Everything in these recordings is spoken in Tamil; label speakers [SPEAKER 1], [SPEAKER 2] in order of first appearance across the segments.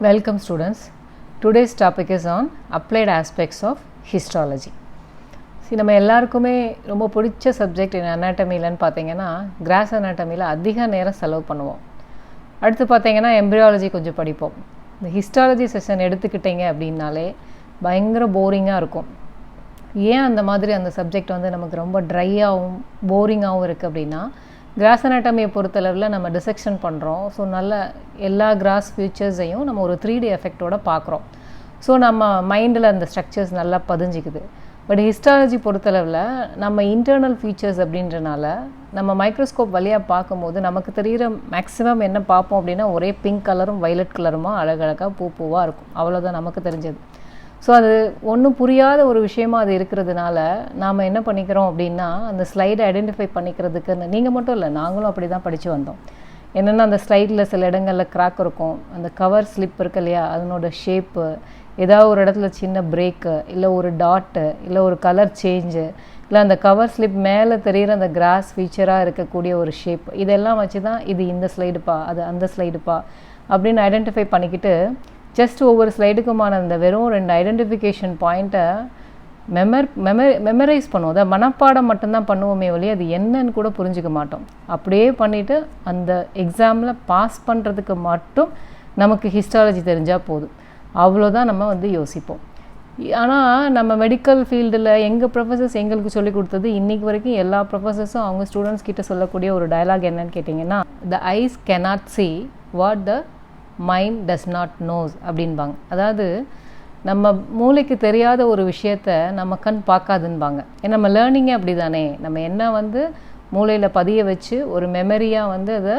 [SPEAKER 1] Welcome students. Today's topic is on applied aspects of histology. See, நம்ம எல்லாருக்குமே ரொம்ப பிடிச்ச சப்ஜெக்ட் அனாட்டமிலன்னு பார்த்தீங்கன்னா கிராஸ் அனாட்டமியில் அதிக நேரம் செலவு பண்ணுவோம். அடுத்து பார்த்தீங்கன்னா எம்பிரியாலஜி கொஞ்சம் படிப்போம். இந்த ஹிஸ்டாலஜி செஷன் எடுத்துக்கிட்டீங்க அப்படின்னாலே பயங்கர போரிங்காக இருக்கும். ஏன் அந்த மாதிரி அந்த சப்ஜெக்ட் வந்து நமக்கு ரொம்ப ட்ரையாகவும் போரிங்காகவும் இருக்குது அப்படின்னா, கிராஸ் அனாட்டமியை பொறுத்தளவில் நம்ம டிசெக்ஷன் பண்ணுறோம். ஸோ நல்ல எல்லா கிராஸ் ஃபியூச்சர்ஸையும் நம்ம ஒரு 3D எஃபெக்டோட பார்க்குறோம். ஸோ நம்ம மைண்டில் அந்த ஸ்ட்ரக்சர்ஸ் நல்லா பதிஞ்சிக்குது. பட் ஹிஸ்டாலஜி பொறுத்தளவில் நம்ம இன்டர்னல் ஃபீச்சர்ஸ் அப்படின்றனால நம்ம மைக்ரோஸ்கோப் வழியாக பார்க்கும்போது நமக்கு தெரிகிற மேக்ஸிமம் என்ன பார்ப்போம் அப்படின்னா, ஒரே பிங்க் கலரும் வைலட் கலருமா அழகழகாக பூவாக இருக்கும். அவ்வளோதான் நமக்கு தெரிஞ்சது. ஸோ அது ஒன்றும் புரியாத ஒரு விஷயமா அது இருக்கிறதுனால நாம் என்ன பண்ணிக்கிறோம் அப்படின்னா, அந்த ஸ்லைடை ஐடென்டிஃபை பண்ணிக்கிறதுக்குன்னு நீங்கள் மட்டும் இல்லை, நாங்களும் அப்படி தான் படித்து வந்தோம். என்னென்னா அந்த ஸ்லைடில் சில இடங்களில் கிராக் இருக்கும், அந்த கவர் ஸ்லிப் இருக்கு இல்லையா, அதனோட ஷேப்பு, ஏதாவது ஒரு இடத்துல சின்ன பிரேக்கு, இல்லை ஒரு டாட்டு, இல்லை ஒரு கலர் சேஞ்சு, இல்லை அந்த கவர் ஸ்லிப் மேலே தெரிகிற அந்த கிராஸ் ஃபீச்சராக இருக்கக்கூடிய ஒரு ஷேப், இதெல்லாம் வச்சு தான் இது இந்த ஸ்லைடுப்பா, அது அந்த ஸ்லைடுப்பா அப்படின்னு ஐடென்டிஃபை பண்ணிக்கிட்டு ஜஸ்ட் ஒவ்வொரு ஸ்லைடுக்குமான அந்த வெறும் 2 ஐடென்டிஃபிகேஷன் பாயிண்ட்டை மெமரைஸ் பண்ணுவோம். அதை மனப்பாடம் மட்டும்தான் பண்ணுவோமே ஒழிய அது என்னன்னு கூட புரிஞ்சிக்க மாட்டோம். அப்படியே பண்ணிவிட்டு அந்த எக்ஸாமில் பாஸ் பண்ணுறதுக்கு மட்டும் நமக்கு ஹிஸ்டாலஜி தெரிஞ்சால் போதும், அவ்வளோதான் நம்ம வந்து யோசிப்போம். ஆனால் நம்ம மெடிக்கல் ஃபீல்டில் எங்கள் ப்ரொஃபஸர்ஸ் எங்களுக்கு சொல்லிக் கொடுத்தது, இன்றைக்கி வரைக்கும் எல்லா ப்ரொஃபஸர்ஸும் அவங்க ஸ்டூடெண்ட்ஸ் கிட்ட சொல்லக்கூடிய ஒரு டயலாக் என்னன்னு கேட்டிங்கன்னா, the eyes cannot see what the mind does not knows அப்படின்பாங்க. அதாவது நம்ம மூளைக்கு தெரியாத ஒரு விஷயத்த நம்ம கண் பார்க்காதுன்பாங்க. ஏன்னா நம்ம லேர்னிங்கே அப்படி தானே, நம்ம என்ன வந்து மூளையில் பதிய வச்சு ஒரு மெமரியாக வந்து அதை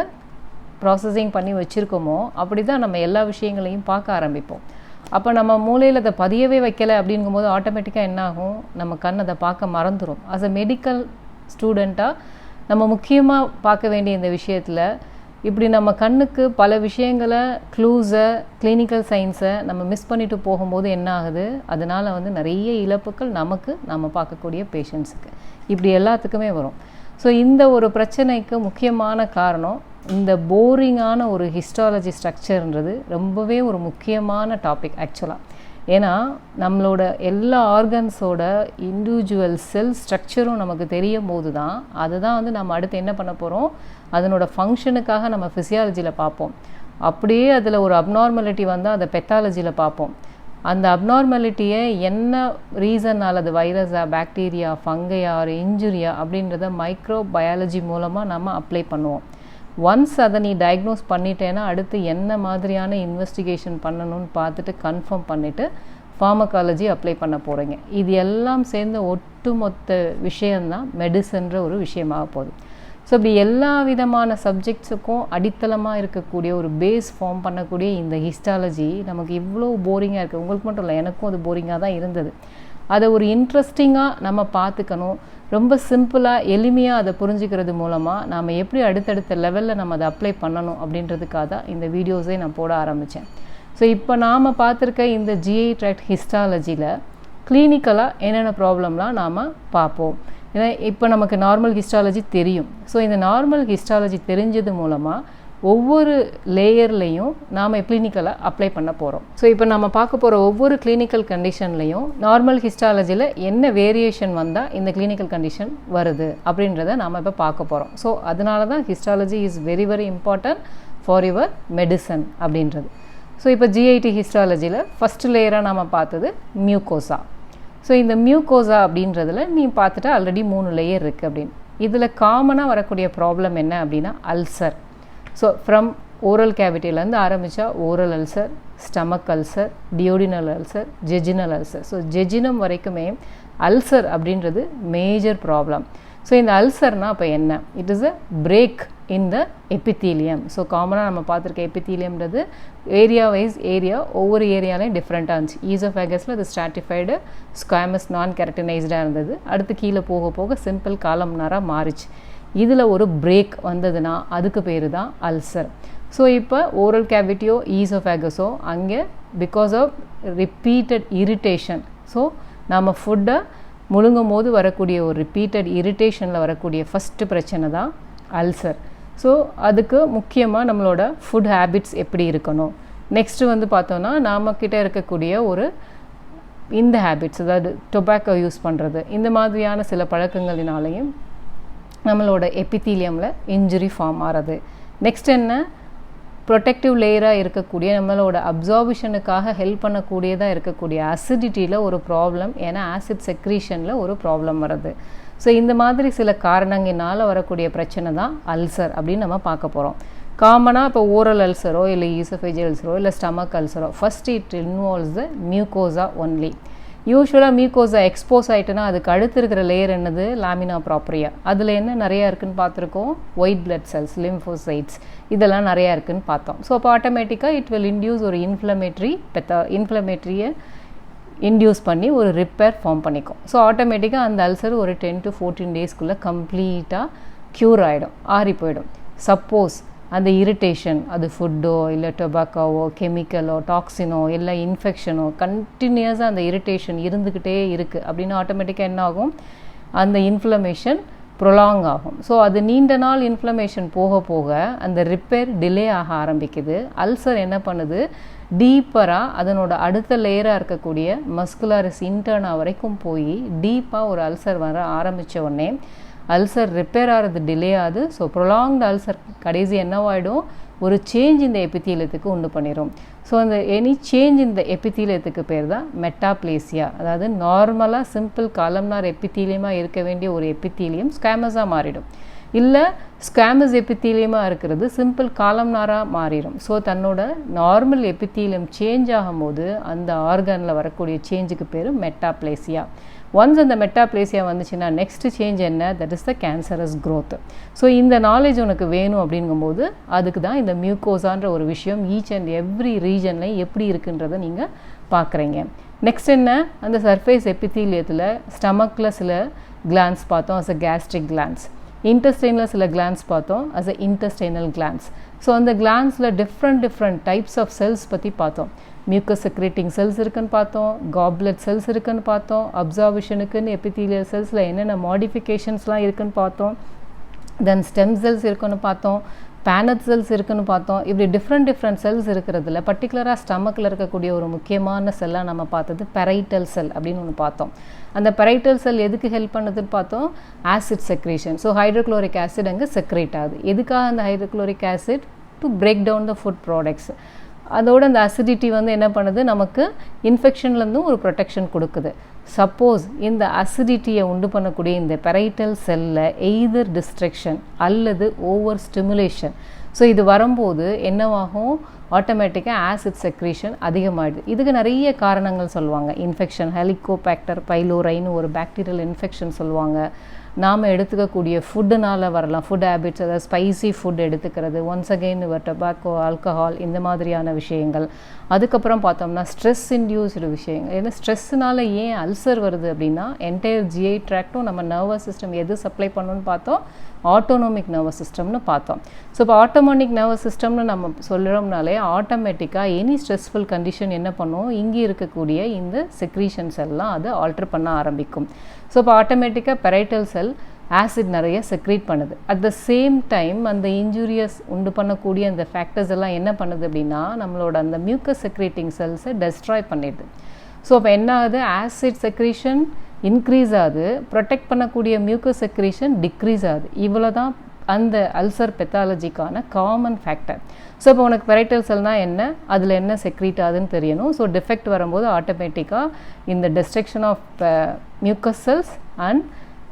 [SPEAKER 1] ப்ராசஸிங் பண்ணி வச்சுருக்கோமோ அப்படி தான் நம்ம எல்லா விஷயங்களையும் பார்க்க ஆரம்பிப்போம். அப்போ நம்ம மூளையில் அதை பதியவே வைக்கலை அப்படிங்கும்போது ஆட்டோமேட்டிக்காக என்ன ஆகும், நம்ம கண் அதை பார்க்க மறந்துடும். ஆஸ் அ மெடிக்கல் ஸ்டூடெண்ட்டாக நம்ம முக்கியமாக பார்க்க வேண்டிய இந்த விஷயத்தில் இப்படி நம்ம கண்ணுக்கு பல விஷயங்களை, க்ளூஸை, கிளினிக்கல் சயின்ஸை நம்ம மிஸ் பண்ணிட்டு போகும்போது என்ன ஆகுது, அதனால் வந்து நிறைய இழப்புகள் நமக்கு, நம்ம பார்க்கக்கூடிய பேஷண்ட்ஸுக்கு, இப்படி எல்லாத்துக்குமே வரும். ஸோ இந்த ஒரு பிரச்சனைக்கு முக்கியமான காரணம் இந்த போரிங்கான ஒரு ஹிஸ்டாலஜி ஸ்ட்ரக்சர்ன்றது ரொம்பவே ஒரு முக்கியமான டாபிக் ஆக்சுவலாக. ஏன்னா நம்மளோட எல்லா ஆர்கன்ஸோட இண்டிவிஜுவல் செல் ஸ்ட்ரக்சரும் நமக்கு தெரியும் போது தான் அதுதான் வந்து நம்ம அடுத்து என்ன பண்ண போகிறோம், அதனோட ஃபங்க்ஷனுக்காக நம்ம ஃபிசியாலஜியில் பார்ப்போம். அப்படியே அதில் ஒரு அப்நார்மாலிட்டி வந்தால் அதை பெத்தாலஜியில் பார்ப்போம். அந்த அப்நார்மாலிட்டியை என்ன ரீசன்னால், அது வைரஸா, பாக்டீரியா, ஃபங்கையா, ஒரு இன்ஜுரியா அப்படின்றத மைக்ரோ பயாலஜி மூலமாக நம்ம அப்ளை பண்ணுவோம். ஒன்ஸ் அதை நீ டயக்னோஸ் பண்ணிட்டேன்னா அடுத்து என்ன மாதிரியான இன்வெஸ்டிகேஷன் பண்ணணும்னு பார்த்துட்டு கன்ஃபார்ம் பண்ணிவிட்டு ஃபார்மகாலஜி அப்ளை பண்ண போகிறீங்க. இது எல்லாம் சேர்ந்த ஒட்டுமொத்த விஷயந்தான் மெடிசன்ற ஒரு விஷயமாக போகுது. ஸோ இப்படி எல்லா விதமான சப்ஜெக்ட்ஸுக்கும் அடித்தளமாக இருக்கக்கூடிய ஒரு பேஸ் ஃபார்ம் பண்ணக்கூடிய இந்த ஹிஸ்டாலஜி நமக்கு இவ்வளோ போரிங்காக இருக்குது. உங்களுக்கு மட்டும் இல்லை, எனக்கும் அது போரிங்காக தான் இருந்தது. அதை ஒரு இன்ட்ரெஸ்டிங்காக நம்ம பார்த்துக்கணும். ரொம்ப சிம்பிளாக எளிமையாக அதை புரிஞ்சுக்கிறது மூலமாக நாம் எப்படி அடுத்தடுத்த லெவலில் நம்ம அதை அப்ளை பண்ணணும் அப்படின்றதுக்காக தான் இந்த வீடியோஸை நான் போட ஆரம்பித்தேன். ஸோ இப்போ நாம் பார்த்துருக்க இந்த ஜிஐ ட்ராக்ட் ஹிஸ்டாலஜியில் கிளினிக்கலாக என்னென்ன ப்ராப்ளம்லாம் நாம் பார்ப்போம். ஏன்னா இப்போ நமக்கு நார்மல் ஹிஸ்டாலஜி தெரியும். ஸோ இந்த நார்மல் ஹிஸ்டாலஜி தெரிஞ்சது மூலமாக ஒவ்வொரு லேயர்லையும் நாம் கிளினிக்கலாக அப்ளை பண்ண போகிறோம். ஸோ இப்போ நம்ம பார்க்க போகிற ஒவ்வொரு கிளினிக்கல் கண்டிஷன்லையும் நார்மல் ஹிஸ்டாலஜியில் என்ன வேரியேஷன் வந்தால் இந்த கிளினிக்கல் கண்டிஷன் வருது அப்படின்றத நாம் இப்போ பார்க்க போகிறோம். ஸோ அதனால தான் histology is very very important for your medicine அப்படின்றது. ஸோ இப்போ ஜிஐடி ஹிஸ்டாலஜியில் ஃபஸ்ட் லேயராக நாம் பார்த்தது மியூகோசா. ஸோ இந்த மியூகோசா அப்படின்றதுல நீ பார்த்துட்டு ஆல்ரெடி 3 லேயர் இருக்குது அப்படின்னு. இதில் காமனாக வரக்கூடிய ப்ராப்ளம் என்ன அப்படின்னா அல்சர். ஸோ ஃப்ரம் ஓரல் கேவிட்டிலேருந்து ஆரம்பித்தா oral ulcer, stomach ulcer, duodenal ulcer, jejunal ulcer. So jejunum வரைக்குமே அல்சர் அப்படின்றது மேஜர் ப்ராப்ளம். ஸோ இந்த அல்சர்னால் அப்போ என்ன, it is a break in the epithelium. So காமனாக நம்ம பார்த்துருக்க எபித்தீலியம்ன்றது ஏரியா வைஸ் ஏரியா ஒவ்வொரு ஏரியாலையும் டிஃப்ரெண்ட்டாக இருந்துச்சு. ஈசோஃபேகஸில் அது ஸ்ட்ராட்டிஃபைடு ஸ்குவாமஸ் நான் கெரட்டினைஸ்டாக இருந்தது. அடுத்து கீழே போக போக சிம்பிள் காலம்னாராக மாறிச்சு. இதில் ஒரு பிரேக் வந்ததுன்னா அதுக்கு பேர் தான் அல்சர். ஸோ இப்போ ஓரல் கேவிட்டியோ ஈசோஃபேகஸோ அங்கே because of repeated irritation, so நம்ம ஃபுட்டை முழுங்கும் போது வரக்கூடிய ஒரு ரிப்பீட்டட் இரிட்டேஷனில் வரக்கூடிய ஃபஸ்ட்டு பிரச்சனை தான் அல்சர். ஸோ அதுக்கு முக்கியமாக நம்மளோட ஃபுட் ஹேபிட்ஸ் எப்படி இருக்கணும், நெக்ஸ்ட்டு வந்து பார்த்தோன்னா நம்மக்கிட்ட இருக்கக்கூடிய ஒரு இந்த ஹேபிட்ஸ், அதாவது டொபாக்கோ யூஸ் பண்ணுறது, இந்த மாதிரியான சில பழக்கங்களினாலையும் நம்மளோட எபித்தீலியமில் இன்ஜுரி ஃபார்ம் ஆகிறது. நெக்ஸ்ட் என்ன, ப்ரொடெக்டிவ் லேயராக இருக்கக்கூடிய நம்மளோட அப்சார்பிஷனுக்காக ஹெல்ப் பண்ணக்கூடியதாக இருக்கக்கூடிய அசிடிட்டியில் ஒரு ப்ராப்ளம், ஏன்னா ஆசிட் செக்ரீஷனில் ஒரு ப்ராப்ளம் வருது. ஸோ இந்த மாதிரி சில காரணங்களால் வரக்கூடிய பிரச்சனை தான் அல்சர் அப்படின்னு நம்ம பார்க்க போகிறோம். காமனாக இப்போ ஓரல் அல்சரோ இல்லை ஈசோஃபேஜியல் அல்சரோ இல்லை ஸ்டமக் அல்சரோ, first it involves the mucosa only. யூஸ்வலாக மியூகோசா எக்ஸ்போஸ் ஆகிட்டுனா அதுக்கு அடுத்து இருக்கிற லேயர் என்னது, லாமினா ப்ராப்ரியா. அதில் என்ன நிறையா இருக்குதுன்னு பார்த்துருக்கோம், ஒயிட் பிளட் செல்ஸ், லிம்போசைட்ஸ், இதெல்லாம் நிறையா இருக்குதுன்னு பார்த்தோம். ஸோ அப்போ ஆட்டோமேட்டிக்காக இட் வில் இன்டியூஸ் ஒரு இன்ஃப்ளமேட்டரியை இன்டியூஸ் பண்ணி ஒரு ரிப்பேர் ஃபார்ம் பண்ணிக்கும். ஸோ ஆட்டோமேட்டிக்காக அந்த அல்சர் ஒரு 10 to 14 டேஸ்க்குள்ளே கம்ப்ளீட்டாக க்யூர் ஆகிடும், ஆறி போயிடும். சப்போஸ் அந்த இரிட்டேஷன், அது ஃபுட்டோ இல்லை டொபாக்கோவோ கெமிக்கலோ டாக்ஸினோ இல்லை இன்ஃபெக்ஷனோ கண்டினியூஸாக அந்த இரிட்டேஷன் இருந்துக்கிட்டே இருக்குது அப்படின்னா ஆட்டோமேட்டிக்காக என்ன ஆகும், அந்த இன்ஃப்ளமேஷன் ப்ரொலாங் ஆகும். ஸோ அது நீண்ட நாள் இன்ஃப்ளமேஷன் போக போக அந்த ரிப்பேர் டிலே ஆக ஆரம்பிக்குது. அல்சர் என்ன பண்ணுது, டீப்பராக அதனோட அடுத்த லேயராக இருக்கக்கூடிய மஸ்குலாரிஸ் இன்டர்னா வரைக்கும் போய் டீப்பாக ஒரு அல்சர் வர ஆரம்பித்த உடனே அல்சர் ரிப்பேர் ஆகிறது டிலே ஆகுது. ஸோ ப்ரொலாங்டு அல்சர் கடைசி என்னவாயிடும், ஒரு சேஞ்ச் இந்த எபித்தீலியத்துக்கு உண்டு பண்ணிடும். ஸோ அந்த எனி சேஞ்ச் இந்த எபித்தீலியத்துக்கு பேர் தான் மெட்டாப்ளேசியா. அதாவது நார்மலாக சிம்பிள் காலம்னார் எபித்தீலியமாக இருக்க வேண்டிய ஒரு எபித்தீலியம் ஸ்குவாமஸாக மாறிடும், இல்லை ஸ்குவாமஸ் எபித்தீலியமாக இருக்கிறது சிம்பிள் காலம்னாராக மாறிடும். ஸோ தன்னோட நார்மல் எபித்தீலியம் சேஞ்ச் ஆகும்போது அந்த ஆர்கனில் வரக்கூடிய சேஞ்சுக்கு பேர் மெட்டாப்ளேசியா. ஒன்ஸ் அந்த மெட்டாப்ளேசியா வந்துச்சுன்னா நெக்ஸ்ட் சேஞ்ச் என்ன, that is the cancerous growth. So இந்த நாலேஜ் உனக்கு வேணும் அப்படிங்கும்போது அதுக்கு தான் இந்த மியூகோசான்ற ஒரு விஷயம் ஈச் அண்ட் எவ்ரி ரீஜன்லையும் எப்படி இருக்குன்றதை நீங்கள் பார்க்குறீங்க. நெக்ஸ்ட் என்ன, அந்த சர்ஃபேஸ் எபித்தீலியத்தில் ஸ்டமக்கில் சில கிளான்ஸ் பார்த்தோம் அஸ் அ கேஸ்ட்ரிக் கிளான்ஸ், இன்டெஸ்டைனில் சில கிளான்ஸ் பார்த்தோம் as a intestinal glands. So அந்த கிளான்ஸில் டிஃப்ரெண்ட் டைப்ஸ் ஆஃப் செல்ஸ் பற்றி பார்த்தோம். மியூக்கஸ் செக்ரேட்டிங் செல்ஸ் இருக்குன்னு பார்த்தோம், காப்லெட் செல்ஸ் இருக்குன்னு பார்த்தோம், அப்சார்பிஷனுக்குன்னு எபித்தீலியல் செல்ஸில் என்னென்ன மாடிஃபிகேஷன்ஸ்லாம் இருக்குன்னு பார்த்தோம், தென் ஸ்டெம் செல்ஸ் இருக்குன்னு பார்த்தோம், பேனட் செல்ஸ் இருக்குன்னு பார்த்தோம். இப்படி டிஃப்ரெண்ட் செல்ஸ் இருக்கிறதுல பர்டிகுலராக ஸ்டமக்கில் இருக்கக்கூடிய ஒரு முக்கியமான செல்லாக நம்ம பார்த்தது பெரைட்டல் செல் அப்படின்னு ஒன்று பார்த்தோம். அந்த பெரைட்டல் செல் எதுக்கு ஹெல்ப் பண்ணுதுன்னு பார்த்தோம், acid secretion. So hydrochloric acid அங்கே செக்ரேட் ஆகுது. எதுக்காக அந்த hydrochloric acid, to break down the food products. அதோட அந்த அசிடிட்டி வந்து என்ன பண்ணுது, நமக்கு இன்ஃபெக்ஷன்லேருந்தும் ஒரு ப்ரொடெக்ஷன் கொடுக்குது. சப்போஸ் இந்த அசிடிட்டியை உண்டு பண்ணக்கூடிய இந்த பெரைட்டல் செல்லில் எய்தர் டிஸ்ட்ரக்ஷன் அல்லது ஓவர் ஸ்டிமுலேஷன், ஸோ இது வரும்போது என்னவாகும், ஆட்டோமேட்டிக்காக ஆசிட் செக்ரீஷன் அதிகமாகிடுது. இதுக்கு நிறைய காரணங்கள் சொல்லுவாங்க. இன்ஃபெக்ஷன், ஹெலிகோபேக்டர் பைலோரைன்னு ஒரு பாக்டீரியல் இன்ஃபெக்ஷன் சொல்லுவாங்க. நாம் எடுத்துக்கக்கூடிய ஃபுட்டுனால் வரலாம், ஃபுட் ஹேபிட்ஸ், அதாவது ஸ்பைசி ஃபுட் எடுத்துக்கிறது, ஒன்ஸ் அகெயின் டொபாக்கோ, ஆல்கஹால், இந்த மாதிரியான விஷயங்கள். அதுக்கப்புறம் பார்த்தோம்னா ஸ்ட்ரெஸ் இன்டியூஸ்டு விஷயங்கள். ஏன்னா ஸ்ட்ரெஸ்ஸுனால ஏன் அல்சர் வருது அப்படின்னா என்டையர் ஜிஐ ட்ராக்டும் நம்ம நர்வஸ் சிஸ்டம் எது சப்ளை பண்ணணும்னு பார்த்தோம், ஆட்டோனோமிக் நர்வஸ் சிஸ்டம்னு பார்த்தோம். ஸோ இப்போ ஆட்டோமோனிக் நர்வஸ் சிஸ்டம்னு நம்ம சொல்கிறோம்னாலே ஆட்டோமேட்டிக்காக எனி ஸ்ட்ரெஸ்ஃபுல் கண்டிஷன் என்ன பண்ணும், இங்கே இருக்கக்கூடிய இந்த செக்ரீஷன்ஸ் எல்லாம் அதை ஆல்டர் பண்ண ஆரம்பிக்கும். ஸோ இப்போ ஆட்டோமேட்டிக்காக பெரைட்டல் செல் ஆசிட் நிறைய செக்ரீட் பண்ணுது. அட் த சேம் டைம் அந்த இன்ஜூரியஸ் உண்டு பண்ணக்கூடிய அந்த ஃபேக்டர்ஸ் எல்லாம் என்ன பண்ணுது அப்படின்னா நம்மளோட அந்த மியூக்கஸ் செக்ரேட்டிங் செல்ஸை டெஸ்ட்ராய் பண்ணிடுது. ஸோ இப்போ என்ன ஆகுது, ஆசிட் செக்ரீஷன் இன்க்ரீஸ் ஆகுது, ப்ரொடெக்ட் பண்ணக்கூடிய மியூக்கஸ் செக்ரீஷன் டிக்ரீஸ் ஆகுது. இவ்வளோ தான் அந்த அல்சர் பெத்தாலஜிக்கான காமன் ஃபேக்டர். ஸோ இப்போ உனக்கு பெரைட்டல் செல்னால் என்ன, அதில் என்ன செக்ரீட் ஆகுதுன்னு தெரியணும். ஸோ டிஃபெக்ட் வரும்போது ஆட்டோமேட்டிக்காக இந்த destruction of mucus cells and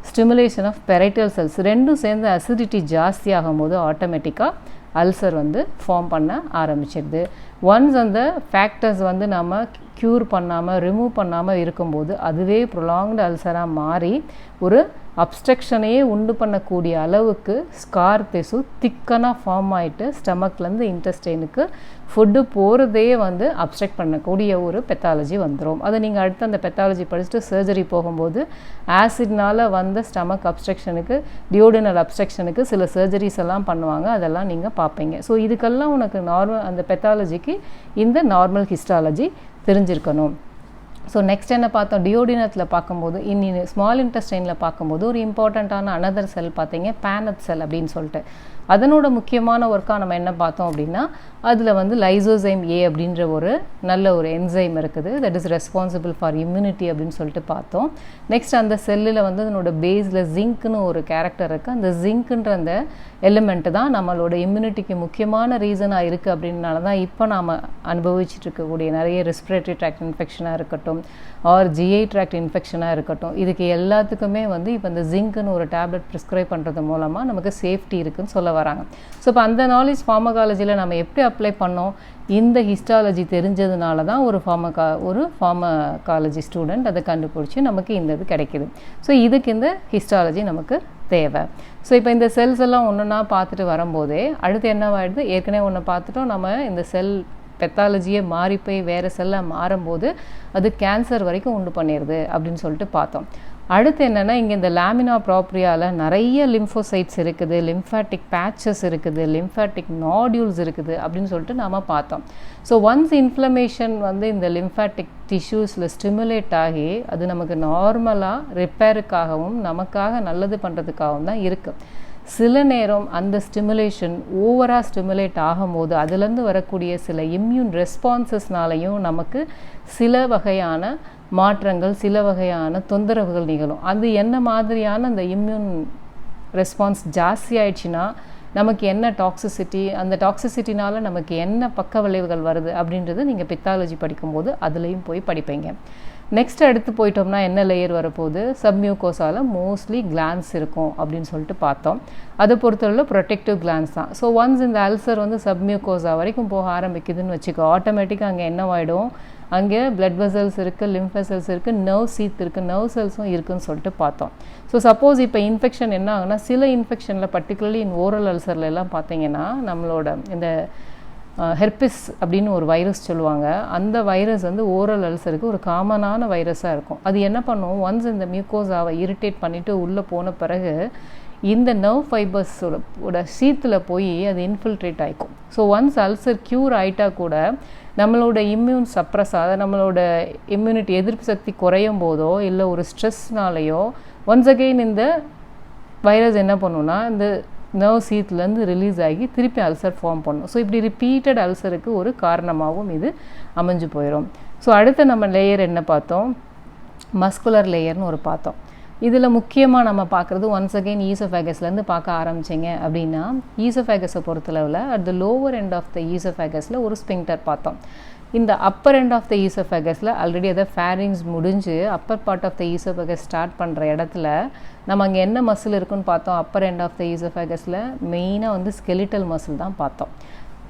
[SPEAKER 1] stimulation of parietal cells ரெண்டும் சேர்ந்து அசிடிட்டி ஜாஸ்தி ஆகும்போது ஆட்டோமேட்டிக்காக அல்சர் வந்து ஃபார்ம் பண்ண ஆரம்பிச்சிடுது. ஒன்ஸ் அந்த ஃபேக்டர்ஸ் வந்து நம்ம க்யூர் பண்ணாமல் ரிமூவ் பண்ணாமல் இருக்கும்போது அதுவே ப்ரொலாங்டு அல்சராக மாறி ஒரு அப்ஸ்ட்ரக்ஷனையே உண்டு பண்ணக்கூடிய அளவுக்கு ஸ்கார் திசு திக்கனாக ஃபார்ம் ஆகிட்டு ஸ்டமக்லேருந்து இன்டெஸ்டைனுக்கு ஃபுட்டு போகிறதே வந்து அப்ஸ்ட்ரக்ட் பண்ணக்கூடிய ஒரு பெத்தாலஜி வந்துடும். அதை நீங்கள் அடுத்து அந்த பெத்தாலஜி படிச்சுட்டு சர்ஜரி போகும்போது ஆசிட்னால் வந்த ஸ்டமக் அப்ஸ்ட்ரக்ஷனுக்கு, டியோடினல் அப்ஸ்ட்ரக்ஷனுக்கு சில சர்ஜரிஸ் எல்லாம் பண்ணுவாங்க, அதெல்லாம் நீங்கள் பார்ப்பீங்க. ஸோ இதுக்கெல்லாம் உனக்கு நார்மல் அந்த பெத்தாலஜிக்கு இந்த நார்மல் ஹிஸ்டாலஜி தெரிஞ்சிருக்கணும். ஸோ நெக்ஸ்ட் என்ன பார்த்தோம், டியோடினத்தில் பார்க்கும்போது ஸ்மால் இன்டெஸ்டைனில் பார்க்கும்போது ஒரு இம்பார்ட்டண்ட்டான அனதர் செல் பார்த்தீங்க பேனட் செல் அப்படின்னு சொல்லிட்டு. அதனோட முக்கியமான ஒர்க்காக நம்ம என்ன பார்த்தோம் அப்படின்னா அதில் வந்து லைசோசைம் ஏ அப்படின்ற ஒரு நல்ல ஒரு என்சைம் இருக்குது, that is responsible for immunity அப்படின்னு சொல்லிட்டு பார்த்தோம். நெக்ஸ்ட் அந்த செல்லில் வந்து அதனோட பேஸில் ஜிங்க்னு ஒரு கேரக்டர் இருக்குது. அந்த ஜிங்க்ன்ற அந்த எலிமெண்ட்டு தான் நம்மளோட இம்யூனிட்டிக்கு முக்கியமான ரீசனாக இருக்குது. அப்படின்னால தான் இப்போ நாம் அனுபவிச்சுட்டு இருக்கக்கூடிய நிறைய ரெஸ்பிரேட்டரி ட்ராக்ட் இன்ஃபெக்ஷனாக இருக்கட்டும் ஆர் ஜிஐ ட்ராக்ட் இன்ஃபெக்ஷனாக இருக்கட்டும், இதுக்கு எல்லாத்துக்குமே வந்து இப்போ இந்த ஜிங்க்னு ஒரு டேப்லெட் ப்ரிஸ்கிரைப் பண்ணுறது மூலமாக நமக்கு சேஃப்டி இருக்குதுன்னு சொல்ல வராங்க. ஸோ இப்போ அந்த நாலேஜ் ஃபார்மகாலஜியில் நம்ம எப்படி அப்ளை பண்ணோம், இந்த ஹிஸ்டாலஜி தெரிஞ்சதுனால தான் ஒரு ஃபார்மகாலஜி ஸ்டூடெண்ட் அதை கண்டுபிடிச்சி நமக்கு இந்த இது கிடைக்கிது. ஸோ இதுக்கு இந்த ஹிஸ்டாலஜி நமக்கு தேவை. ஸோ இப்போ இந்த செல்ஸ் எல்லாம் ஒன்றுனா பார்த்துட்டு வரும்போதே அடுத்து என்னவாயிடுது, ஏற்கனவே ஒன்று பார்த்துட்டோம், நம்ம இந்த செல் பெத்தாலஜியே மாறி போய் வேறு செல்லாக மாறும்போது அது கேன்சர் வரைக்கும் உண்டு பண்ணிடுது அப்படின்னு சொல்லிட்டு பார்த்தோம். அடுத்து என்னென்னா, இங்கே இந்த லேமினா ப்ராப்ரியாவில் நிறைய லிம்ஃபோசைட்ஸ் இருக்குது, லிம்ஃபாட்டிக் பேச்சஸ் இருக்குது, லிம்ஃபாட்டிக் நாடியூல்ஸ் இருக்குது அப்படின்னு சொல்லிட்டு நாம் பார்த்தோம். ஸோ ஒன்ஸ் இன்ஃப்ளமேஷன் வந்து இந்த லிம்ஃபாட்டிக் டிஷ்யூஸில் ஸ்டிமுலேட் ஆகி அது நமக்கு நார்மலாக ரிப்பேருக்காகவும் நமக்காக நல்லது பண்ணுறதுக்காகவும் தான் இருக்குது. சில நேரம் அந்த ஸ்டிமுலேஷன் ஓவராக ஸ்டிமுலேட் ஆகும்போது அதுலேருந்து வரக்கூடிய சில இம்யூன் ரெஸ்பான்சஸ்னாலையும் நமக்கு சில வகையான மாற்றங்கள், சில வகையான தொந்தரவுகள் நிகழும். அது என்ன மாதிரியான அந்த இம்யூன் ரெஸ்பான்ஸ் ஜாஸ்தி ஆயிடுச்சுன்னா நமக்கு என்ன டாக்ஸிசிட்டி, அந்த டாக்ஸிசிட்டினால் நமக்கு என்ன பக்க விளைவுகள் வருது அப்படின்றது நீங்கள் பித்தாலஜி படிக்கும்போது அதுலேயும் போய் படிப்பீங்க. நெக்ஸ்ட் அடுத்து போயிட்டோம்னா என்ன லேயர் வரப்போகுது, சப்மியூகோஸால் மோஸ்ட்லி கிளான்ஸ் இருக்கும் அப்படின்னு சொல்லிட்டு பார்த்தோம். அதை பொறுத்தவரை ப்ரொடெக்டிவ் கிளான்ஸ் தான். ஸோ ஒன்ஸ் இந்த அல்சர் வந்து சப்மியூகோஸா வரைக்கும் போக ஆரம்பிக்குதுன்னு வச்சுக்கோ, ஆட்டோமேட்டிக்காக அங்கே என்னவாயிடும், அங்கே பிளட் வெசல்ஸ் இருக்குது, லிம்ஃப் வெசல்ஸ் இருக்குது, நர்வ் சீத் இருக்குது, நர்வ் செல்ஸும் இருக்குதுன்னு சொல்லிட்டு பார்த்தோம். ஸோ சப்போஸ் இப்போ இன்ஃபெக்ஷன் என்ன ஆகுனா, சில இன்ஃபெக்ஷனில் பர்டிகுலர்லி ஓரல் அல்சரில் எல்லாம் பார்த்தீங்கன்னா நம்மளோட இந்த ஹெர்பிஸ் அப்படின்னு ஒரு வைரஸ் சொல்லுவாங்க. அந்த வைரஸ் வந்து ஓரல் அல்சருக்கு ஒரு காமனான வைரஸாக இருக்கும். அது என்ன பண்ணும், ஒன்ஸ் இந்த மியூக்கோஸாவை இரிட்டேட் பண்ணிவிட்டு உள்ளே போன பிறகு இந்த நர்வ் ஃபைபர்ஸோட சீத்தில் போய் அது இன்ஃபில்ட்ரேட் ஆகிக்கும். ஸோ ஒன்ஸ் அல்சர் க்யூர் ஆகிட்டா கூட நம்மளோட இம்யூன் சப்ரஸ், அதை நம்மளோட இம்யூனிட்டி எதிர்ப்பு சக்தி குறையும் போதோ இல்லை ஒரு ஸ்ட்ரெஸ்னாலேயோ ஒன்ஸ் அகெயின் இந்த வைரஸ் என்ன பண்ணுன்னா இந்த நர்வ் சீட்லேருந்து ரிலீஸ் ஆகி திருப்பி அல்சர் ஃபார்ம் பண்ணும். ஸோ இப்படி ரிப்பீட்டட் அல்சருக்கு ஒரு காரணமாகவும் இது அமைஞ்சு போயிடும். ஸோ அடுத்த நம்ம லேயர் என்ன பார்த்தோம், மஸ்குலர் லேயர்னு ஒரு பார்த்தோம். இதில் முக்கியமாக நம்ம பார்க்குறது ஒன்ஸ் அகெயின் ஈசோஃபேகஸ்லேருந்து பார்க்க ஆரம்பிச்சிங்க அப்படின்னா, ஈசோஃபேகஸை பொறுத்தளவில் at the lower end of the ஈசோஃபேகஸில் ஒரு ஸ்பிங்டர் பார்த்தோம். இந்த அப்பர் எண்ட் ஆஃப் த ஈசோஃபேகஸில் ஆல்ரெடி அதை ஃபேரிங்ஸ் முடிஞ்சு upper part of the oesophagus start பண்ணுற இடத்துல நம்ம அங்கே என்ன மசில் இருக்குன்னு பார்த்தோம். அப்பர் எண்ட் ஆஃப் த ஈசோஃபேகஸில் மெயினாக வந்து ஸ்கெலிட்டல் மசில் தான் பார்த்தோம்.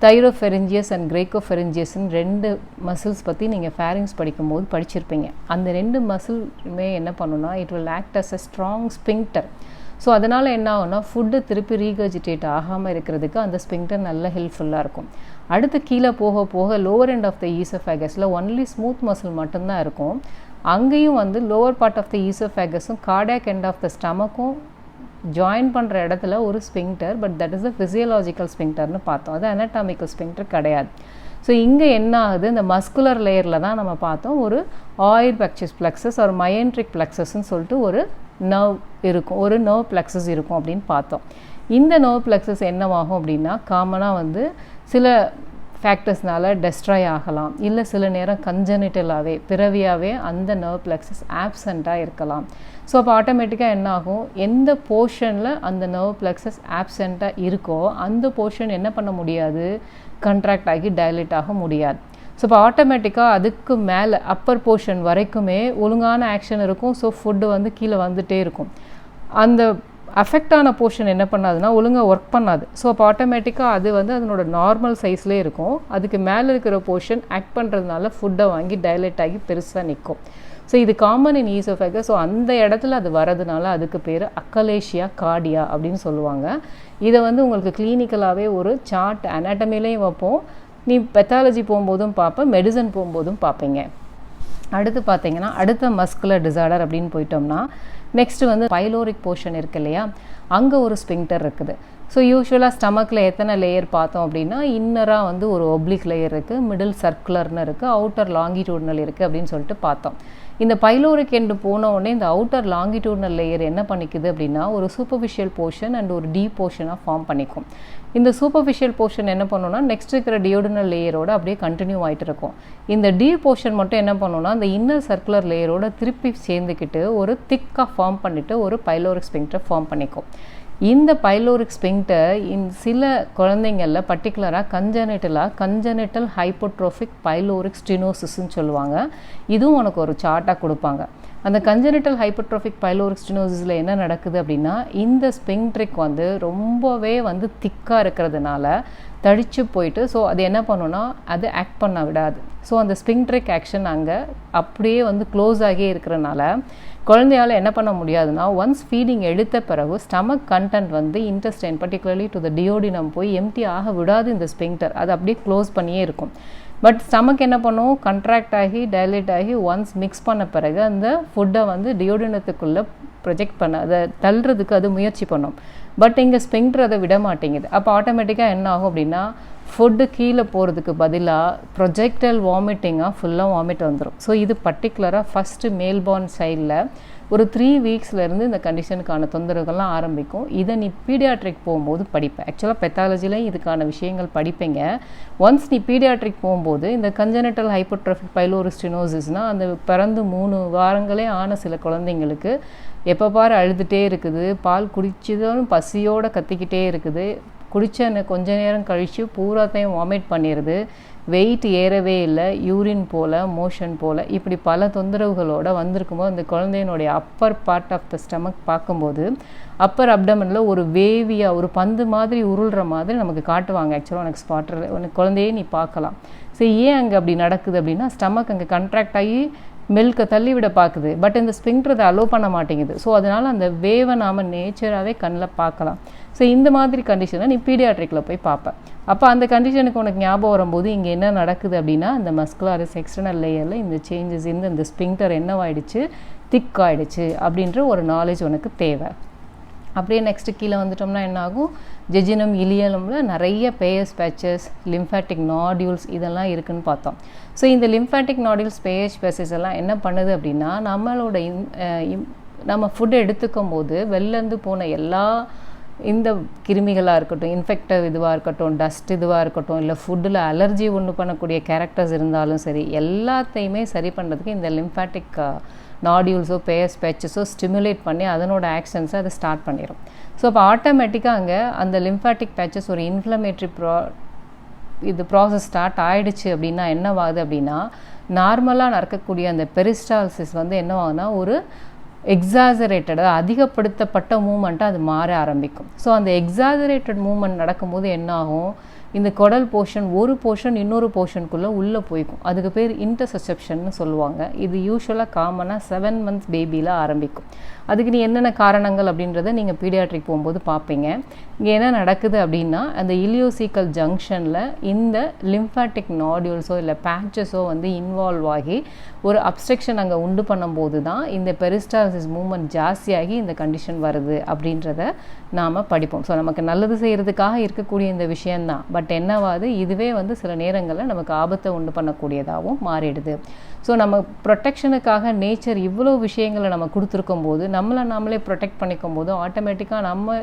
[SPEAKER 1] தைரோஃபெரிஞ்சியஸ் அண்ட் கிரேக்கோஃபெரிஞ்சியஸ்ன்னு 2 மசில்ஸ் பற்றி நீங்கள் ஃபேரிங்ஸ் படிக்கும்போது படிச்சிருப்பீங்க. அந்த 2 மசிலுமே என்ன பண்ணுன்னா, it will act as a strong sphincter. So அதனால் என்ன ஆகும்னா, ஃபுட்டு திருப்பி ரீகர்ஜிட்டேட் ஆகாமல் இருக்கிறதுக்கு அந்த ஸ்பிங்டர் நல்ல ஹெல்ப்ஃபுல்லாக இருக்கும். அடுத்து கீழே போக போக லோவர் எண்ட் ஆஃப் த ஈசோஃபேகஸில் ஒன்லி ஸ்மூத் மசில் மட்டும்தான் இருக்கும். அங்கேயும் வந்து லோவர் பார்ட் ஆஃப் த ஈசோஃபேகஸும் கார்டியாக் எண்ட் ஆஃப் த ஸ்டமக்கும் ஜாயின் பண்ணுற இடத்துல ஒரு sphincter, but that is a physiological ஸ்பிங்டர்னு பார்த்தோம். அது அனட்டாமிக்கல் ஸ்பிங்டர் கிடையாது. ஸோ இங்கே என்ன ஆகுது, இந்த மஸ்குலர் லேயரில் தான் நம்ம பார்த்தோம் ஒரு ஆயில் பிளெக்சஸ் ஒரு மயன்ட்ரிக் பிளெக்சஸ்ன்னு சொல்லிட்டு ஒரு நர்வ் இருக்கும், ஒரு நர்வ் பிளெக்சஸ் இருக்கும் அப்படின்னு பார்த்தோம். இந்த நர்வ் பிளெக்சஸ் என்னவாகும் அப்படின்னா, காமனாக வந்து சில ஃபேக்டர்ஸ்னால டெஸ்ட்ராய் ஆகலாம், இல்லை சில நேரம் கன்ஜெனிட்டலாகவே பிறவியாகவே அந்த நர்வ் பிளெக்சஸ் ஆப்சண்ட்டாக இருக்கலாம். ஸோ அப்போ ஆட்டோமேட்டிக்காக என்ன ஆகும், எந்த போர்ஷனில் அந்த நர்வ் பிளெக்சஸ் ஆப்சண்ட்டாக இருக்கோ அந்த போர்ஷன் என்ன பண்ண முடியாது, கண்ட்ராக்ட் ஆகி டைலேட் ஆக முடியாது. ஸோ இப்போ ஆட்டோமேட்டிக்காக அதுக்கு மேலே அப்பர் போர்ஷன் வரைக்குமே ஒழுங்கான ஆக்ஷன் இருக்கும். ஸோ ஃபுட்டு வந்து கீழே வந்துகிட்டே இருக்கும். அந்த அஃபெக்டான போர்ஷன் என்ன பண்ணாதுன்னா ஒழுங்காக ஒர்க் பண்ணாது. ஸோ அப்போ ஆட்டோமேட்டிக்காக அது வந்து அதனோட நார்மல் சைஸ்லேயே இருக்கும். அதுக்கு மேலே இருக்கிற போர்ஷன் ஆக்ட் பண்ணுறதுனால ஃபுட்டை வாங்கி டைலேட் ஆகி பெருசாக நிற்கும். ஸோ இது காமன் இன் ஈசோஃபேகஸ். ஸோ அந்த இடத்துல அது வரதுனால அதுக்கு பேர் அக்கலேஷியா கார்டியா அப்படின்னு சொல்லுவாங்க. இதை வந்து உங்களுக்கு கிளினிக்கலாகவே ஒரு சார்ட் அனாட்டமிலையும் வைப்போம், நீ பெத்தாலஜி போகும்போதும் பார்ப்பேன், மெடிசன் போகும்போதும் பார்ப்பீங்க. அடுத்து பார்த்தீங்கன்னா அடுத்த மஸ்குலர் டிசார்டர் அப்படின்னு போயிட்டோம்னா, நெக்ஸ்ட்டு வந்து பைலோரிக் போர்ஷன் இருக்கு இல்லையா, அங்கே ஒரு ஸ்பிங்டர் இருக்குது. ஸோ யூஸ்வலாக ஸ்டமக்கில் எத்தனை லேயர் பார்த்தோம் அப்படின்னா, இன்னராக வந்து ஒரு ஒப்ளிக் லேயர் இருக்குது, மிடில் சர்க்குலர்னு இருக்குது, அவுட்டர் லாங்கிடியூட்னல் இருக்குது அப்படின்னு சொல்லிட்டு பார்த்தோம். இந்த பைலோரிக் எண்டு போன உடனே இந்த அவுட்டர் லாங்கிடியூட்னல் லேயர் என்ன பண்ணிக்குது அப்படின்னா, ஒரு சூப்பர்ஃபிஷியல் போர்ஷன் அண்ட் ஒரு டீப் போர்ஷனாக ஃபார்ம் பண்ணிக்கும். இந்த சூப்பர்ஃபிஷியல் போர்ஷன் என்ன பண்ணுன்னா, நெக்ஸ்ட் இருக்கிற டியோடினல் லேயரோட அப்படியே கண்டினியூ ஆகிட்டு இருக்கும். இந்த டீப் போர்ஷன் மட்டும் என்ன பண்ணுன்னா, அந்த இன்னர் சர்க்குலர் லேயரோட திருப்பி சேர்ந்துக்கிட்டு ஒரு திக்காக ஃபார்ம் பண்ணிவிட்டு ஒரு பைலோரிக் ஸ்பிங்க்டர் ஃபார்ம் பண்ணிக்கும். இந்த பைலோரிக் ஸ்பிங்க்டர் சில குழந்தைங்களில் பர்டிகுலராக கன்ஜெனிட்டல் ஹைப்போட்ரோஃபிக் பைலோரிக் ஸ்டினோசிஸ்ன்னு சொல்லுவாங்க. இதுவும் உனக்கு ஒரு சார்ட்டாக கொடுப்பாங்க. அந்த கன்ஜெனிட்டல் ஹைப்போட்ரோஃபிக் பைலோரிக் ஸ்டினோசிஸில் என்ன நடக்குது அப்படின்னா, இந்த ஸ்பிங்க்ட்ரிக் வந்து ரொம்பவே வந்து திக்காக இருக்கிறதுனால தடிச்சு போயிட்டு, ஸோ அது என்ன பண்ணுன்னா, அது ஆக்ட் பண்ண விடாது. ஸோ அந்த ஸ்பிங்க்ட்ரிக் ஆக்ஷன் அங்கே அப்படியே வந்து க்ளோஸ் ஆகியே இருக்கிறனால குழந்தையால் என்ன பண்ண முடியாதுன்னா, ஒன்ஸ் ஃபீடிங் எடுத்த பிறகு ஸ்டமக் கண்டென்ட் வந்து intestine particularly to the duodenum போய் எம்டி ஆக விடாது. இந்த ஸ்பிங்க்டர் அது அப்படியே க்ளோஸ் பண்ணியே இருக்கும். பட் ஸ்டமக் என்ன பண்ணும், கண்ட்ராக்ட் ஆகி டைலேட் ஆகி ஒன்ஸ் மிக்ஸ் பண்ண பிறகு அந்த ஃபுட்டை வந்து டியோடினத்துக்குள்ளே ப்ரொஜெக்ட் பண்ண அதை தள்ளுறதுக்கு அது முயற்சி பண்ணும். பட் இங்கே ஸ்பிங்க்டர் அதை விட மாட்டேங்குது. அப்போ ஆட்டோமேட்டிக்காக என்ன ஆகும் அப்படின்னா, ஃபுட்டு கீழே போகிறதுக்கு பதிலாக ப்ரொஜெக்டல் வாமிட்டிங்காக ஃபுல்லாக வாமிட் வந்துடும். ஸோ இது பர்டிகுலராக ஃபஸ்ட்டு மேல்பார்ன் சைல்டில் ஒரு 3 வீக்ஸ்லேருந்து இந்த கண்டிஷனுக்கான தொந்தரவுகள்லாம் ஆரம்பிக்கும். இதை நீ பீடியாட்ரிக் போகும்போது படிப்பேன். ஆக்சுவலாக பெத்தாலஜிலையும் இதுக்கான விஷயங்கள் படிப்பீங்க. ஒன்ஸ் நீ பீடியாட்ரிக் போகும்போது இந்த கன்ஜெனிட்டல் ஹைப்போட்ரோஃபிக் பைலோரிக் ஸ்டினோசிஸ்னால் அந்த பிறந்து 3 வாரங்களே ஆன சில குழந்தைங்களுக்கு எப்போ பாரு அழுதுகிட்டே இருக்குது, பால் குடிச்சதும் பசியோடு கத்திக்கிட்டே இருக்குது, குடித்த கொஞ்ச நேரம் கழித்து பூராத்தையும் வாமிட் பண்ணிடுது, வெயிட் ஏறவே இல்லை, யூரின் போல் மோஷன் போல், இப்படி பல தொந்தரவுகளோடு வந்திருக்கும்போது அந்த குழந்தையினுடைய upper part of the stomach பார்க்கும்போது அப்பர் அப்டமனில் ஒரு வேவியாக ஒரு பந்து மாதிரி உருள்ற மாதிரி நமக்கு காட்டுவாங்க. ஆக்சுவலாக உனக்கு ஸ்பாட்டர் உனக்கு குழந்தையே நீ பார்க்கலாம். ஸோ ஏன் அங்கே அப்படி நடக்குது அப்படின்னா, ஸ்டமக் அங்கே கண்ட்ராக்ட் ஆகி மில்கை தள்ளிவிட பார்க்குது. பட் இந்த ஸ்பிங்க்டர் அதை அலோவ் பண்ண மாட்டேங்குது. ஸோ அதனால் அந்த வேவை நாம் நேச்சராகவே கண்ணில் பார்க்கலாம். ஸோ இந்த மாதிரி கண்டிஷனை நீ பீடியாட்ரிக்கில் போய் பார்ப்பேன். அப்போ அந்த கண்டிஷனுக்கு உனக்கு ஞாபகம் வரும்போது இங்கே என்ன நடக்குது அப்படின்னா, இந்த மஸ்குலாரிஸ் எக்ஸ்டர்னல் லேயரில் இந்த சேஞ்சஸ் இந்த ஸ்பிங்க்டர் என்னவாயிடுச்சு, திக் ஆகிடுச்சு அப்படின்ற ஒரு நாலேஜ் உனக்கு தேவை. அப்படியே நெக்ஸ்ட்டு கீழே வந்துட்டோம்னா என்ன ஆகும், ஜெஜினம் இலியலமில் நிறைய பேயஸ் பேச்சஸ், லிம்ஃபேட்டிக் நாடியூல்ஸ் இதெல்லாம் இருக்குதுன்னு பார்த்தோம். ஸோ இந்த லிம்ஃபேட்டிக் நாடியூல்ஸ் பேயஸ் பேச்சஸ் எல்லாம் என்ன பண்ணுது அப்படின்னா, நம்மளோட நம்ம ஃபுட் எடுத்துக்கும் போது வெளிலேருந்து போன எல்லா இந்த கிருமிகளாக இருக்கட்டும், இன்ஃபெக்டிவ் இதுவாக இருக்கட்டும், டஸ்ட் இதுவாக இருக்கட்டும், இல்லை ஃபுட்டில் அலர்ஜி ஒன்று பண்ணக்கூடிய கேரக்டர்ஸ் இருந்தாலும் சரி, எல்லாத்தையுமே சரி பண்ணுறதுக்கு இந்த லிம்ஃபேட்டிக் நாடியூல்ஸோ பேயஸ் பேச்சஸோ ஸ்டிமுலேட் பண்ணி அதனோட ஆக்ஷன்ஸை அதை ஸ்டார்ட் பண்ணிடும். ஸோ அப்போ ஆட்டோமேட்டிக்காக அங்கே அந்த லிம்ஃபேட்டிக் பேச்சஸ் ஒரு இன்ஃப்ளமேட்ரி இது ப்ராசஸ் ஸ்டார்ட் ஆகிடுச்சு அப்படின்னா என்னவாகுது அப்படின்னா, நார்மலாக நடக்கக்கூடிய அந்த பெரிஸ்டால்சிஸ் வந்து என்னவாகுதுன்னா ஒரு எக்ஸாசரேட்டடாக அதிகப்படுத்தப்பட்ட மூமெண்ட்டாக அது மாற ஆரம்பிக்கும். ஸோ அந்த எக்ஸாசரேட்டட் மூமெண்ட் நடக்கும்போது என்ன ஆகும், இந்த குடல் போர்ஷன் ஒரு போர்ஷன் இன்னொரு போர்ஷனுக்குள்ளே உள்ளே போய்க்கும். அதுக்கு பேர் இன்டர்செப்ஷன்னு சொல்லுவாங்க. இது யூஸ்வலாக காமனாக 7 months பேபியில் ஆரம்பிக்கும். அதுக்கு நீ என்னென்ன காரணங்கள் அப்படின்றத நீங்கள் பீடியாட்ரிக் போகும்போது பார்ப்பீங்க. இங்கே என்ன நடக்குது அப்படின்னா, அந்த இலியோசிக்கல் ஜங்ஷனில் இந்த லிம்ஃபேட்டிக் நாடியூல்ஸோ இல்லை பேச்சஸோ வந்து இன்வால்வ் ஆகி ஒரு அப்ஸ்ட்ரக்ஷன் அங்கே உண்டு பண்ணும்போது தான் இந்த பெரிஸ்டால்சிஸ் மூமெண்ட் ஜாஸ்தியாகி இந்த கண்டிஷன் வருது அப்படின்றத நாம் படிப்போம். ஸோ நமக்கு நல்லது செய்கிறதுக்காக இருக்கக்கூடிய இந்த விஷயந்தான். பட் என்னவாது, இதுவே வந்து சில நேரங்களில் நமக்கு ஆபத்தை உண்டு பண்ணக்கூடியதாகவும் மாறிடுது. ஸோ நம்ம ப்ரொடெக்ஷனுக்காக நேச்சர் இவ்வளோ விஷயங்களை நம்ம கொடுத்துருக்கும் போது, நாமளே ப்ரொடெக்ட் பண்ணிக்கும் போது ஆட்டோமேட்டிக்காக நம்ம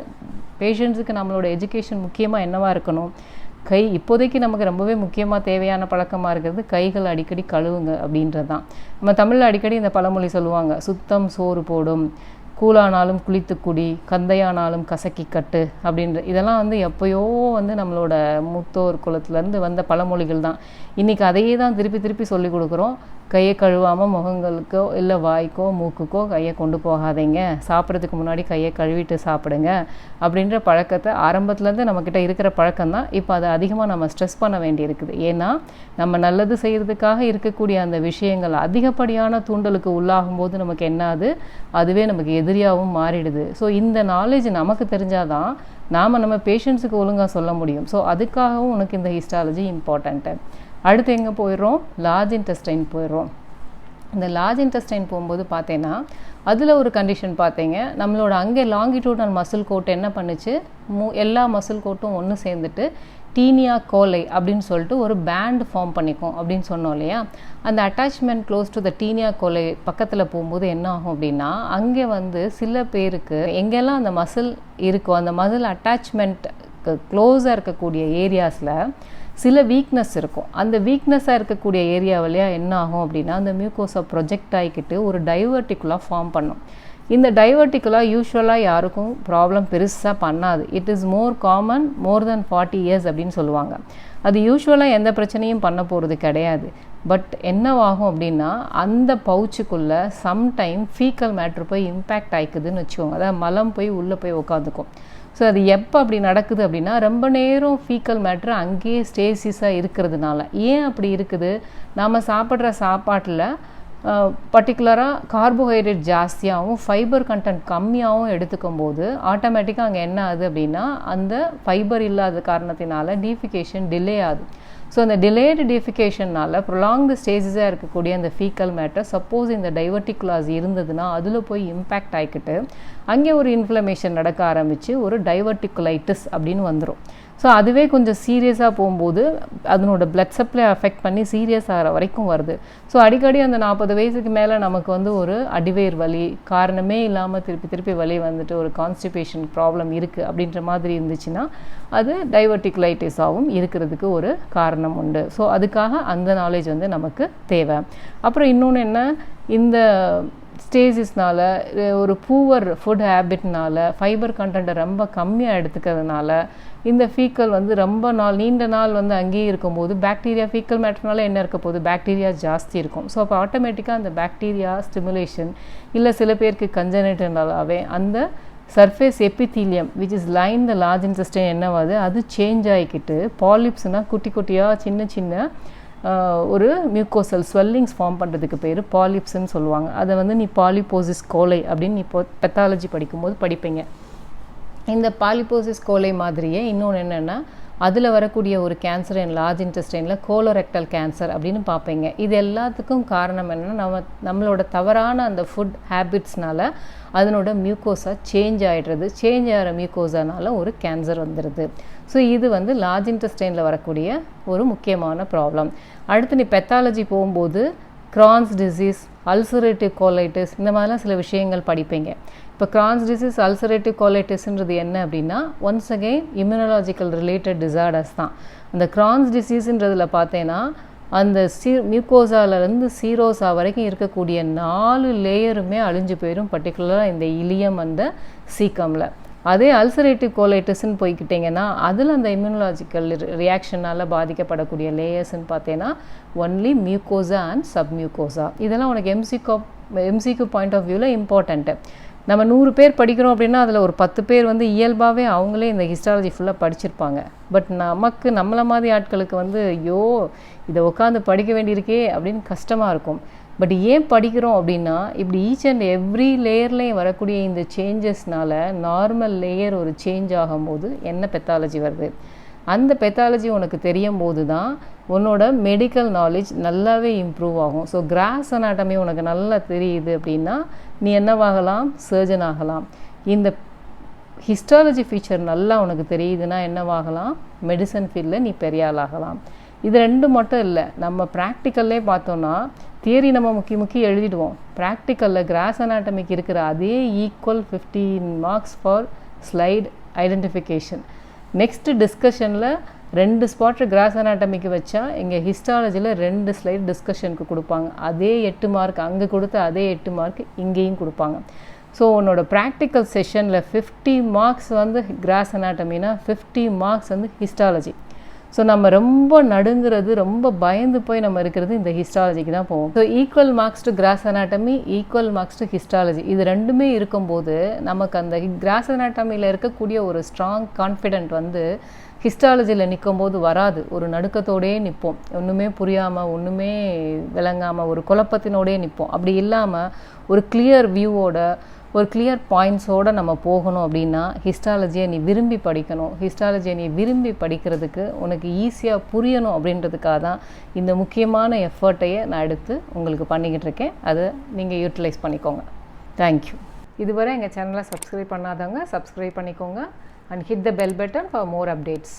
[SPEAKER 1] பேஷண்ட்ஸுக்கு நம்மளோட எஜுகேஷன் முக்கியமாக என்னவாக இருக்கணும், இப்போதைக்கு நமக்கு ரொம்பவே முக்கியமாக தேவையான பழக்கமாக இருக்கிறது கைகள் அடிக்கடி கழுவுங்க அப்படின்றது தான். நம்ம தமிழில் அடிக்கடி இந்த பழமொழி சொல்லுவாங்க, சுத்தம் சோறு போடும், கூழானாலும் குளித்து குடி, கந்தையானாலும் கசக்கி கட்டு அப்படின்ற இதெல்லாம் வந்து எப்போயோ வந்து நம்மளோட மூத்தோர் குலத்துலேருந்து வந்த பழமொழிகள் தான். இன்றைக்கி அதையே தான் திருப்பி சொல்லி கொடுக்குறோம். கையை கழுவாமல் முகங்களுக்கோ இல்லை வாய்க்கோ மூக்குக்கோ கையை கொண்டு போகாதீங்க, சாப்பிட்றதுக்கு முன்னாடி கையை கழுவிட்டு சாப்பிடுங்க அப்படின்ற பழக்கத்தை ஆரம்பத்துலேருந்து நம்மக்கிட்ட இருக்கிற பழக்கம்தான். இப்போ அதை அதிகமாக நம்ம ஸ்ட்ரெஸ் பண்ண வேண்டியிருக்குது. ஏன்னா நம்ம நல்லது செய்கிறதுக்காக இருக்கக்கூடிய அந்த விஷயங்கள் அதிகப்படியான தூண்டலுக்கு உள்ளாகும்போது நமக்கு என்னாது, அதுவே நமக்கு எதிரியாகவும் மாறிடுது. ஸோ இந்த நாலேஜ் நமக்கு தெரிஞ்சாதான் நம்ம பேஷண்ட்ஸுக்கு ஒழுங்காக சொல்ல முடியும். ஸோ அதுக்காகவும் உனக்கு இந்த ஹிஸ்டாலஜி இம்பார்ட்டண்ட்டு. அடுத்து எங்கே போயிடுறோம், லார்ஜ் இன்டெஸ்டைன் போயிடுறோம். இந்த லார்ஜ் இன்டெஸ்டைன் போகும்போது பார்த்தேன்னா அதில் ஒரு கண்டிஷன் பார்த்தீங்க, நம்மளோட அங்கே லாங்கிடியூடல் மசில் கோட் என்ன பண்ணுச்சு, எல்லா மசில் கோட்டும் ஒன்று சேர்ந்துட்டு டீனியா கோலை அப்படின்னு சொல்லிட்டு ஒரு பேண்ட் ஃபார்ம் பண்ணிக்கும் அப்படின்னு சொன்னோம் இல்லையா. அந்த attachment close to the Taenia கோலை பக்கத்தில் போகும்போது என்ன ஆகும் அப்படின்னா, அங்கே வந்து சில பேருக்கு எங்கெல்லாம் அந்த மசில் இருக்கோ அந்த மசில் அட்டாச்மெண்ட்டுக்கு க்ளோஸாக இருக்கக்கூடிய ஏரியாஸில் சில வீக்னஸ் இருக்கும். அந்த வீக்னஸாக இருக்கக்கூடிய ஏரியா வழியாக என்ன ஆகும் அப்படின்னா, அந்த மியூக்கோஸை ப்ரொஜெக்ட் ஆகிக்கிட்டு ஒரு டைவர்டிகுலாக ஃபார்ம் பண்ணும். இந்த டைவர்டிகுலாக யூஸ்வலாக யாருக்கும் ப்ராப்ளம் பெருசாக பண்ணாது. It is more common more then 40 years அப்படின்னு சொல்லுவாங்க. அது யூஸ்வலாக எந்த பிரச்சனையும் பண்ண போகிறது கிடையாது. பட் என்னவாகும் அப்படின்னா, அந்த பவுச்சுக்குள்ளே சம்டைம் ஃபீக்கல் மேட்ரு போய் இம்பேக்ட் ஆகிக்குதுன்னு வச்சுக்கோங்க. அதாவது மலம் போய் உள்ளே போய் உட்காந்துக்கும். ஸோ அது எப்போ அப்படி நடக்குது அப்படின்னா, ரொம்ப நேரம் ஃபீக்கல் மேட்ரு அங்கேயே ஸ்டேசிஸாக இருக்கிறதுனால. ஏன் அப்படி இருக்குது, நாம் சாப்பிட்ற சாப்பாட்டில் பர்டிகுலராக கார்போஹைட்ரேட் ஜாஸ்தியாகவும் ஃபைபர் கண்டென்ட் கம்மியாகவும் எடுத்துக்கும் போது ஆட்டோமேட்டிக்காக அங்கே என்ன ஆகுது அப்படின்னா, அந்த ஃபைபர் இல்லாத காரணத்தினால டீஃபிகேஷன் டிலே ஆகுது. ஸோ அந்த டிலேடு டீஃபிகேஷனால் ப்ரொலாங்டு ஸ்டேஜஸாக இருக்கக்கூடிய அந்த ஃபீக்கல் மேட்டர் சப்போஸ் இந்த டைவர்டிகுலாஸ் இருந்ததுன்னா அதில் போய் இம்பேக்ட் ஆகிக்கிட்டு அங்கே ஒரு இன்ஃப்ளமேஷன் நடக்க ஆரம்பித்து ஒரு டைவர்டிகுலைட்டிஸ் அப்படின்னு வந்துடும். ஸோ அதுவே கொஞ்சம் சீரியஸாக போகும்போது அதனோட பிளட் சப்ளை அஃபெக்ட் பண்ணி சீரியஸ் ஆகிற வரைக்கும் வருது. ஸோ அடிக்கடி அந்த 40 வயசுக்கு மேலே நமக்கு வந்து ஒரு அடிவேர் வலி, காரணமே இல்லாமல் திருப்பி வலி வந்துட்டு ஒரு கான்ஸ்டிபேஷன் ப்ராப்ளம் இருக்குது அப்படின்ற மாதிரி இருந்துச்சுன்னா அது டைவர்டிகுலைட்டிஸாகவும் இருக்கிறதுக்கு ஒரு காரணம் உண்டு. ஸோ அதுக்காக அந்த நாலேஜ் வந்து நமக்கு தேவை. அப்புறம் இன்னொன்று என்ன, இந்த ஸ்டேஜஸ்னால் ஒரு பூவர் ஃபுட் ஹேபிட்னால ஃபைபர் கண்டென்ட்டை ரொம்ப கம்மியாக எடுத்துக்கிறதுனால இந்த ஃபீக்கல் வந்து ரொம்ப நீண்ட நாள் வந்து அங்கேயே இருக்கும்போது பாக்டீரியா ஃபீக்கல் மேட்டர்னால என்ன இருக்க போகுது, பாக்டீரியா ஜாஸ்தி இருக்கும். ஸோ அப்போ ஆட்டோமேட்டிக்காக அந்த பாக்டீரியா ஸ்டிமுலேஷன் இல்லை சில பேருக்கு கன்ஜெனிட்டலாகவே அந்த surface epithelium which is line the large intestine என்னவாது அது சேஞ்ச் ஆகிக்கிட்டு பாலிப்ஸ்னால் குட்டி குட்டியாக சின்ன ஒரு மியூக்கோசல் ஸ்வெல்லிங்ஸ் ஃபார்ம் பண்ணுறதுக்கு பேர் பாலிப்ஸ்ன்னு சொல்லுவாங்க. அதை வந்து நீ பாலிபோசிஸ் கோலை அப்படின்னு நீ பெத்தாலஜி படிக்கும்போது படிப்பீங்க. இந்த பாலிபோசிஸ் கோலை மாதிரியே இன்னொன்று என்னென்னா, அதில் வரக்கூடிய ஒரு கேன்சர் இன் லார்ஜ் இன்டெஸ்டைனில் கோலோரெக்டல் கேன்சர் அப்படின்னு பார்ப்பீங்க. இது எல்லாத்துக்கும் காரணம் என்னென்னா, நம்மளோட தவறான அந்த ஃபுட் ஹேபிட்ஸ்னால அதனோட மியூக்கோஸா சேஞ்ச் ஆகிடுறது. சேஞ்ச் ஆகிற மியூக்கோஸானால ஒரு கேன்சர் வந்துடுது. ஸோ இது வந்து லார்ஜ் இன்டெஸ்டைனில் வரக்கூடிய ஒரு முக்கியமான ப்ராப்ளம். அடுத்து நீ பெத்தாலஜி போகும்போது கிரான்ஸ் டிசீஸ், அல்சரேட்டிவ் கோலைட்டிஸ் இந்த மாதிரிலாம் சில விஷயங்கள் படிப்பீங்க. இப்போ கிரான்ஸ் டிசீஸ், அல்சரேட்டிவ் கோலைட்டிஸ்ன்றது என்ன அப்படின்னா, once again immunological related disorders தான். அந்த கிரான்ஸ் டிசீஸ்ன்றதில் பார்த்தேன்னா அந்த மியூக்கோசாலேருந்து சீரோசா வரைக்கும் இருக்கக்கூடிய 4 லேயருமே அழிஞ்சு போயிடும், பர்டிகுலராக இந்த இலியம் அந்த சீக்கமில். அதே அல்சரேட்டிவ் கோலைட்டிஸ்ன்னு போய்கிட்டிங்கன்னா அதில் அந்த இம்யூனலாஜிக்கல் ரியாக்ஷனால் பாதிக்கப்படக்கூடிய லேயர்ஸ்ன்னு பார்த்தீங்கன்னா ஒன்லி மியூக்கோசா அண்ட் சப்மியூக்கோசா. இதெல்லாம் உனக்கு எம்சிக்யூ பாயிண்ட் ஆஃப் வியூவில் இம்பார்ட்டண்ட்டு. நம்ம 100 பேர் படிக்கிறோம் அப்படின்னா அதில் ஒரு 10 பேர் வந்து இயல்பாகவே அவங்களே இந்த ஹிஸ்டாலஜி ஃபுல்லாக படிச்சிருப்பாங்க. பட் நம்மளை மாதிரி ஆட்களுக்கு வந்து ஐயோ இதை உட்காந்து படிக்க வேண்டியிருக்கே அப்படின்னு கஷ்டமாக இருக்கும். பட் ஏன் படிக்கிறோம் அப்படின்னா, இப்படி ஈச் அண்ட் எவ்ரி லேயர்லேயும் வரக்கூடிய இந்த சேஞ்சஸ்னால நார்மல் லேயர் ஒரு சேஞ்ச் ஆகும்போது என்ன பெத்தாலஜி வருது, அந்த பெத்தாலஜி உனக்கு தெரியும் போது தான் உன்னோட மெடிக்கல் நாலேஜ் நல்லாவே இம்ப்ரூவ் ஆகும். ஸோ கிராஸ் அனாட்டமி உனக்கு நல்லா தெரியுது அப்படின்னா நீ என்னவாகலாம், சர்ஜன் ஆகலாம். இந்த ஹிஸ்டாலஜி ஃபீச்சர் நல்லா உனக்கு தெரியுதுன்னா என்னவாகலாம், மெடிசன் ஃபீல்டில் நீ பெரிய ஆளாகலாம். இது 2 மட்டும் இல்லை, நம்ம ப்ராக்டிக்கல்லே பார்த்தோன்னா தியரி நம்ம முக்கி எழுதிடுவோம். ப்ராக்டிக்கலில் கிராஸ் அனாட்டமிக்கு இருக்கிற அதே equal 15 marks for slide identification. Next டிஸ்கஷனில் 2 ஸ்பாட் கிராஸ் அனாட்டமிக்கு வச்சா இங்கே ஹிஸ்டாலஜியில் 2 ஸ்லைட் டிஸ்கஷனுக்கு கொடுப்பாங்க. அதே 8 மார்க் அங்கே கொடுத்த அதே 8 மார்க் இங்கேயும் கொடுப்பாங்க. ஸோ உன்னோட ப்ராக்டிக்கல் செஷனில் 50 marks வந்து கிராஸ் அனாட்டமினா 50 marks வந்து ஹிஸ்டாலஜி. ஸோ நம்ம ரொம்ப நடுங்கிறது, ரொம்ப பயந்து போய் நம்ம இருக்கிறது இந்த ஹிஸ்டாலஜிக்கு தான் போவோம். So equal marks to gross anatomy, equal marks to histology, இது 2மே இருக்கும்போது நமக்கு அந்த கிராஸ் அனாட்டமியில் இருக்கக்கூடிய ஒரு ஸ்ட்ராங் கான்ஃபிடென்ட் வந்து ஹிஸ்டாலஜியில் நிற்கும்போது வராது. ஒரு நடுக்கத்தோடே நிற்போம், ஒன்றுமே புரியாமல் ஒன்றுமே விளங்காமல் ஒரு குழப்பத்தினோடே நிற்போம். அப்படி இல்லாமல் ஒரு கிளியர் வியூவோட ஒரு கிளியர் பாயிண்ட்ஸோடு நம்ம போகணும் அப்படின்னா ஹிஸ்டாலஜியை நீ விரும்பி படிக்கணும். ஹிஸ்டாலஜியை நீ விரும்பி படிக்கிறதுக்கு உனக்கு ஈஸியாக புரியணும் அப்படின்றதுக்காக தான் இந்த முக்கியமான எஃபர்ட்டையே நான் எடுத்து உங்களுக்கு பண்ணிக்கிட்டு இருக்கேன். அதை நீங்கள் யூட்டிலைஸ் பண்ணிக்கோங்க. தேங்க்யூ. இதுவரை எங்கள் சேனலை சப்ஸ்கிரைப் பண்ணாதவங்க சப்ஸ்கிரைப் பண்ணிக்கோங்க and hit the bell button for more updates.